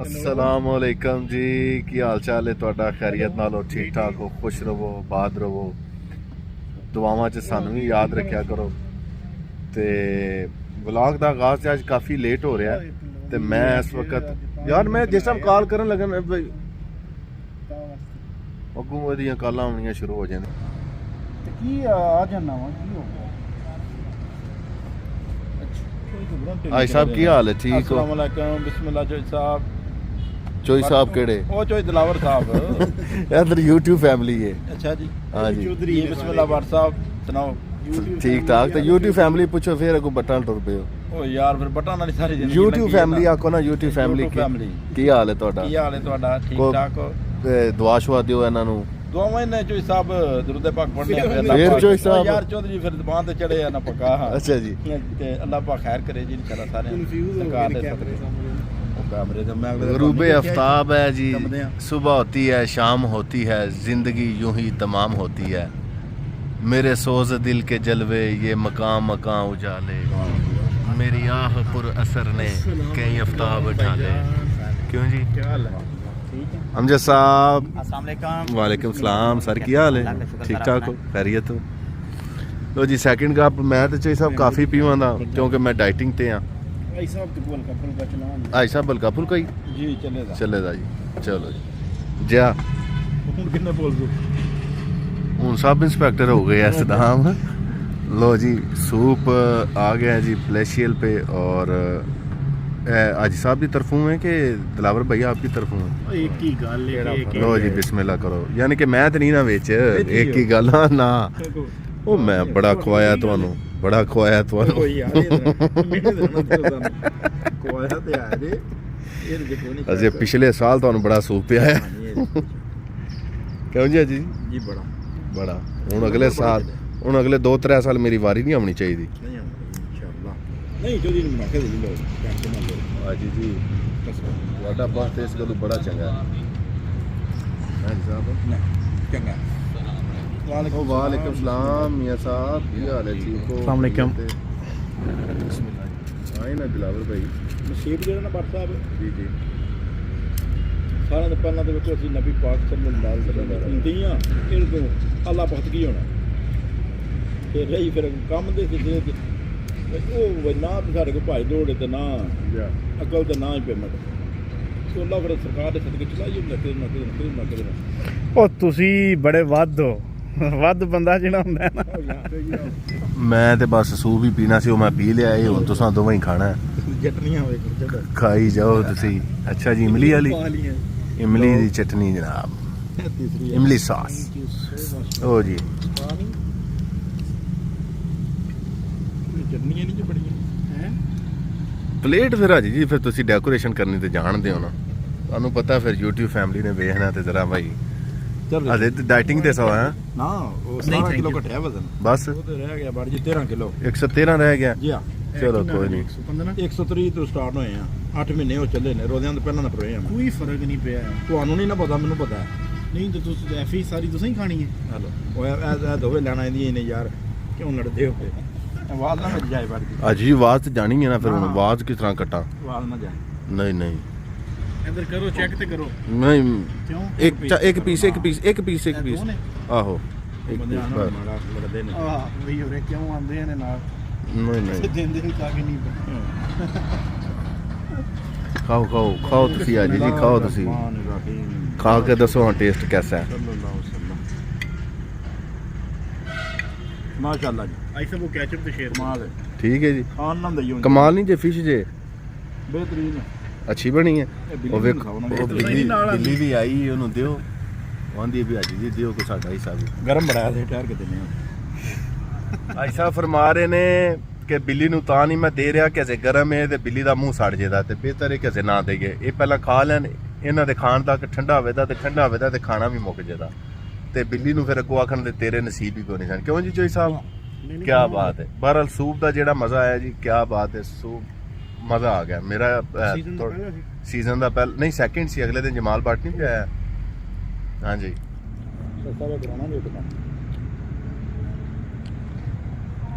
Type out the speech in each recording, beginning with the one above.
अस्सलाम वालेकुम जी, की हाल चाल है तुहाडा? खैरियत नाल हो? ठीक ठाक हो? खुश रवो, आबाद रवो, दुआवां च सानू भी याद रखिया करो। ते व्लॉग दा आगाज़ अज काफ़ी लेट हो रहा है। ते मैं इस वक्त यार मैं जिस टाइम कॉल करन लगा अगों ओहदियां कॉलां आउणियां शुरू हो जांदियां। हाजी साहब की हाल है? ठीक हो? बिस्मिल्लाह चोई साहब। चोई साहब केड़े? ओ चोई दिलावर साहब। इधर यूट्यूब फैमिली है। अच्छा जी। हाँ जी। बिस्मिल्लाह बाट साहब सुनाओ। ठीक ठाक। तो यूट्यूब फैमिली पूछो फिर अगो बटन टुर पे हो। ओ यार फिर बटन वाली सारी जिंदगी यूट्यूब फैमिली आखो ना। यूट्यूब फैमिली की हाल है तुहाडा? की हाल है तुहाडा? ठीक ठाक हो? दुआ शुआ दियो इन्हां नू। दुआवां ने चोई साहब दुरूद पाक पढ़ने फिर चोई साहब यार चौधरी फिर ज़बान ते चढ़े ना पक्का। अच्छा जी। ते अल्लाह पाक खैर करे जी इंशाल्लाह सारे सरकार दे सदके। गुरूबे आफ्ताब है जी। सुबह होती है, शाम होती है, जिंदगी यूं ही तमाम होती है। मेरे सोज दिल के जलवे ये मकाम मकाम उजाले, मेरी आह पुर असर ने कई आफ्ताब ढाले। क्यों जी? अमजद साहब वालेकुम सलाम सर, की हाल है? ठीक ठाक हो? खैरियत हो? लो जी सेकंड कप मैं तो चाहिए साहब काफ़ी पीवां क्योंकि मैं डाइटिंग ते हाँ। हाई साहब बल्का फुल्का ही जी चलेगा जी। चलो जी जा हूँ सब इंस्पैक्टर हो गए सदाम। लो जी सूप आ गया जी पलेशियल पे। और हाजी साहब की तरफों है कि दिलावर भैया आपकी तरफों है? एक ही गल है। लो जी बिस्मिल्लाह करो। यानी कि मैं तो नहीं ना बेच एक ही गल ना। ओ मैं बड़ा खवाया तुहानू, बड़ा खवाया तुहानू। अजे पिछले साल तुहानू बड़ा सूप पियाया। क्यों जी जी? जी बड़ा बड़ा। हुण अगले साल हुण अगले 2-3 साल मेरी वारी नहीं आनी चाहिए। नहीं जो दिन बना के दे लो हाजी जी ਤੁਹਾਡਾ ਬਾਤ ਇਸ ਗੱਲੋਂ ਬੜਾ ਚੰਗਾ ਹੈ। ਹਾਂ ਸਾਹਿਬ चंगा। वालेकुम सलाम मियां साहब, की हाल है? ठीक हो? अस्सलाम वालेकुम। बिस्मिल्लाह आए ना दिलावर भाई। नसीब जो ना बट साहब जी जी सारा तो पहला तो देखो असं नबी पाक सल्लल्लाहु अलैहि वसल्लम दियाँ इनको अल्लाह भगत की होना फिर रही फिर कम दे ना तो साढ़े को भाई दौड़े तो ना अकल तो ना ही पेमेंट तो अल्लाह फिर सरकार के सदके चलाई ਉਹ ਤੁਸੀਂ ਬੜੇ ਵੱਧ ਹੋ, ਵੱਧ ਬੰਦਾ ਜਿਹੜਾ ਹੁੰਦਾ ਨਾ। मैं तो बस सूप ही पीना सी, मैं पी लिया। ये हुण तुसां दोवें ही खाना है। चटनियां खाई जाओ तुसी। अच्छा जी इमली वाली इमली दी चटनी जनाब, इमली सॉस। ओ जी चटनियां नहीं जो बड़ियां प्लेट फिर हाजी जी फिर तुसी डेकोरेशन करनी तो जानते हो ना। ਤੁਹਾਨੂੰ पता फिर यूट्यूब फैमिली ने वेखना तो जरा भाई अजे डाइटिंग ते सो है ना वो 17 किलो घटया वजन बस वो तो रह गया बाड़ जी 13 किलो 113 रह गया जी। चलो कोई नहीं 130 ਤੋਂ ਸਟਾਰਟ ਹੋਏ ਆ 8 ਮਹੀਨੇ ਹੋ ਚੱਲੇ ਨੇ ਰੋਜ਼ਿਆਂ ਤੋਂ ਪਹਿਲਾਂ ਨਾ ਪਰੋਏ ਆ ਕੋਈ ਫਰਕ ਨਹੀਂ ਪਿਆ ਤੁਹਾਨੂੰ ਨਹੀਂ ਨਾ ਪਤਾ ਮੈਨੂੰ ਪਤਾ ਹੈ ਨਹੀਂ ਤੇ ਤੁਸੀਂ ਐਫੀ ਸਾਰੀ ਤੁਸੀਂ ਹੀ ਖਾਣੀ ਹੈ। ਹਲੋ ਉਹ ਇਹ ਦੋਵੇਂ ਲੈਣਾ ਇਹਦੀਆਂ ਨੇ ਯਾਰ ਕਿਉਂ ਲੜਦੇ ਹੋ ਆਵਾਜ਼ ਨਾ ਵੱਜ ਜਾਏ ਬਾੜ ਜੀ। अजी आवाज तो जानी है ना फिर आवाज किस तरह कटा? आवाज ना जाए नहीं नहीं इधर करो चेक ते करो। नहीं क्यों? एक पीस आहो एक ਬੰਦੇ पीस ਆਣਾ बस। ਮਾੜਾ ਲੜਦੇ ਨੇ ਆਹ ਵਹੀ ਹੋਰੇ ਕਿਉਂ ਆਂਦੇ ਨੇ ਨਾਲ नहीं नहीं ਦਿੰਦੇ ਵੀ ਖਾ ਕੇ ਨਹੀਂ खाओ खाओ खाओ तुसी हाजी जी खाओ तुसी खा के दसो हाँ टेस्ट कैसा है? माशाल्लाह जी आई सब वो केचप ते शेर कमाल है ठीक है जी। खान ना दइयो कमाल नहीं जे फिश जे बेहतरीन है अच्छी बनी है। बिल्ली ਉਹ ਵੇਖ ਖਾਓ ਨਾ, ਉਹ ਤੁਸੀਂ ਬਿੱਲੀ ਨਾਲ ਆਂਦੀ। ਬਿੱਲੀ ਵੀ ਆਈ ਉਹਨੂੰ ਦਿਓ ਆਂਦੀ ਵੀ ਹਾਜੀ ਜੀ ਦਿਓ ਕੋ ਸਾਡਾ ਹਿੱਸਾ ਵੀ। गरम बनाया थे ठहर के देने ਭਾਈ ਸਾਹਿਬ ਫਰਮਾ ਰਹੇ ਨੇ ਕਿ ਬਿੱਲੀ ਨੂੰ ਤਾਂ ਨਹੀਂ ਮੈਂ ਦੇ ਰਿਹਾ ਕਿ ਅਜੇ ਗਰਮ ਹੈ ਤੇ ਬਿੱਲੀ ਦਾ ਮੂੰਹ ਸੜ ਜੇਦਾ ਤੇ ਬਿਹਤਰ ਹੈ ਕਿ ਅਜੇ ਨਾ ਦੇਈਏ। ਇਹ ਪਹਿਲਾਂ ਖਾ ਲੈਣ ਇਹਨਾਂ ਦੇ ਖਾਣ ਤੱਕ ਠੰਡਾ ਹੋਵੇਦਾ ਤੇ ਠੰਡਾ ਹੋਵੇਦਾ ਤੇ ਖਾਣਾ ਵੀ ਮੁੱਕ ਜੇਦਾ ਤੇ ਬਿੱਲੀ ਨੂੰ ਫਿਰ ਅੱਗੋਂ ਆਖਣ ਦੇ ਤੇਰੇ ਨਸੀਬ ਹੀ ਕੋਈ ਨਹੀਂ ਸਨ। ਕਿਉਂ ਜੀ ਚੋਈ ਸਾਹਿਬ? क्या बात है। बहरहाल सूप का जेड़ा मजा आया जी क्या बात है। सूप मजा आ गया मेरा सीजन का पहले नहीं सेकंड सी अगले दिन जमाल बाट नहीं पिया। हाँ जी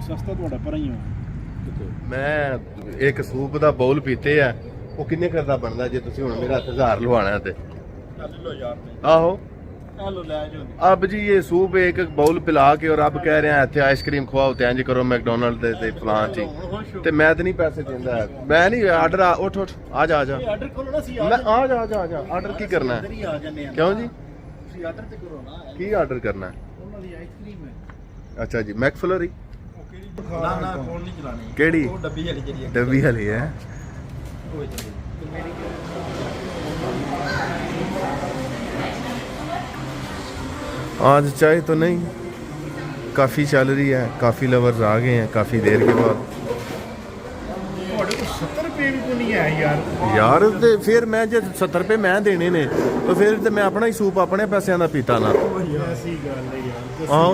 सस्ता थोड़ा पर ही हो। मैं एक सूप का बाउल पीते है ਉਹ ਕਿੰਨੇ ਕਰਦਾ ਬਣਦਾ ਜੇ ਤੁਸੀਂ ਹੁਣ ਮੇਰਾ 1000 ਲਵਾਣਾ ਤੇ ਲੋ ਯਾਰ ਆਹੋ लो ले जाओ अब जी ये सूप एक बाउल पिला के और अब कह रहे हैं इतने आइसक्रीम खवाओ ते इंज करो मैकडोनल्ड ते फलां ची ते मैं तो नहीं पैसे देंदा मैं नहीं ऑर्डर उठ उठ आ जा ऑर्डर करो ना सी मैं आ जा ऑर्डर की करना है आ जाने क्यों जी सी ऑर्डर ते करो ना की ऑर्डर करना है ਉਹਨਾਂ ਦੀ ਆਈਸਕ੍ਰੀਮ ਹੈ अच्छा जी मैकफ्लोरी ਨਾ ਨਾ ਫੋਨ ਨਹੀਂ ਚਲਾਣੀ ਕਿਹੜੀ ਉਹ ਡੱਬੀ ਵਾਲੀ ਜਿਹੜੀ डब्बी वाली है ਉਹ ਚੱਲੀ ਤੇ ਮੇਰੀ आज चाय तो नहीं काफ़ी चल रही है, काफ़ी लवर्स आ गए हैं काफ़ी देर के बाद ਤੁਹਾਡੇ ਕੋਲ 70 ਰੁਪਏ ਵੀ ਕੋਈ ਨਹੀਂ ਹੈ ਯਾਰ यार ते फिर मैं जे 70 रुपए मैं देने ने तो फिर ते मैं अपना ही सूप अपने पैसों का पीता ना ਐਸੀ ਗੱਲ ਹੈ ਯਾਰ हाँ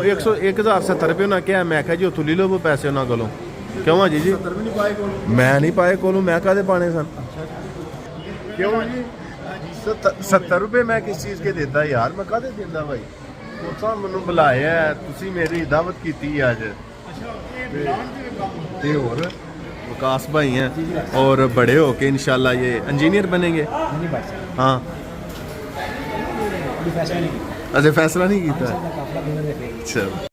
1070 रुपए उन्हें क्या मैं क्या जी उत्थों ले लो वो पैसे उन्होंने कोलों क्यों हाजी जी ਵੀ ਨਹੀਂ ਪਾਏ ਕੋਲ मैं नहीं पाए कोलों मैं कादे पाने सन क्यों जी 70 रुपए मैं किस चीज़ के देता यार मैं कादे देंदा भाई तुसां मैनू बुलाया है तुसी मेरी दावत कीती अज ਅੱਛਾ ਇਹ ਬਲਾਨ ਦੇ ਕੰਮ ते और विकास भाई हैं और बड़े होके इंशाल्लाह ये इंजीनियर बनेंगे हाँ अच्छा फैसला नहीं किया चलो